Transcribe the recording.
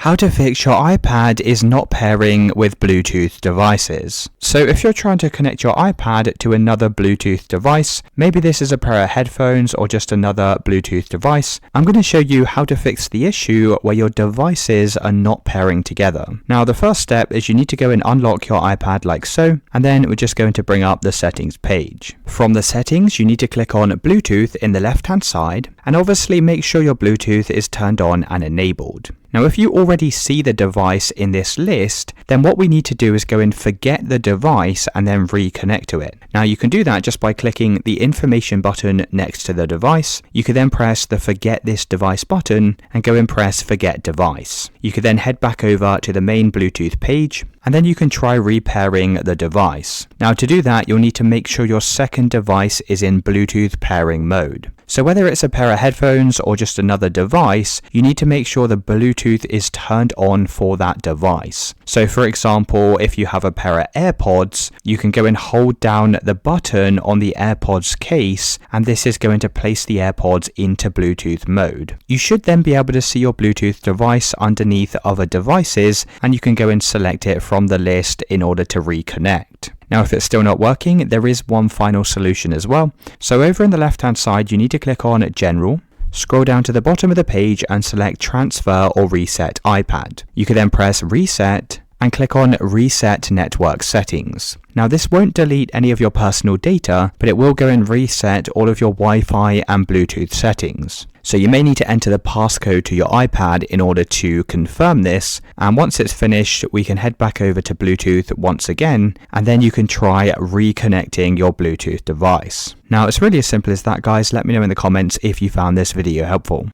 How to fix your iPad is not pairing with Bluetooth devices. So if you're trying to connect your iPad to another Bluetooth device, maybe this is a pair of headphones or just another Bluetooth device, I'm going to show you how to fix the issue where your devices are not pairing together. Now the first step is you need to go and unlock your iPad like so, and then we're just going to bring up the settings page. From the settings, you need to click on Bluetooth in the left hand side, and obviously make sure your Bluetooth is turned on and enabled. Now if you already see the device in this list, then what we need to do is go and forget the device and then reconnect to it. Now you can do that just by clicking the information button next to the device. You can then press the forget this device button and go and press forget device. You can then head back over to the main Bluetooth page, and then you can try repairing the device. Now to do that, you'll need to make sure your second device is in Bluetooth pairing mode. So whether it's a pair of headphones or just another device, you need to make sure the Bluetooth is turned on for that device. So for example, if you have a pair of AirPods, you can go and hold down the button on the AirPods case, and this is going to place the AirPods into Bluetooth mode. You should then be able to see your Bluetooth device underneath other devices, and you can go and select it from the list in order to reconnect. Now if it's still not working, there is one final solution as well. So over in the left hand side, you need to click on General, scroll down to the bottom of the page and select Transfer or Reset iPad. You can then press Reset and click on Reset Network Settings. Now this won't delete any of your personal data, but it will go and reset all of your Wi-Fi and Bluetooth settings. So you may need to enter the passcode to your iPad in order to confirm this, and once it's finished, we can head back over to Bluetooth once again, and then you can try reconnecting your Bluetooth device. Now it's really as simple as that, guys. Let me know in the comments if you found this video helpful.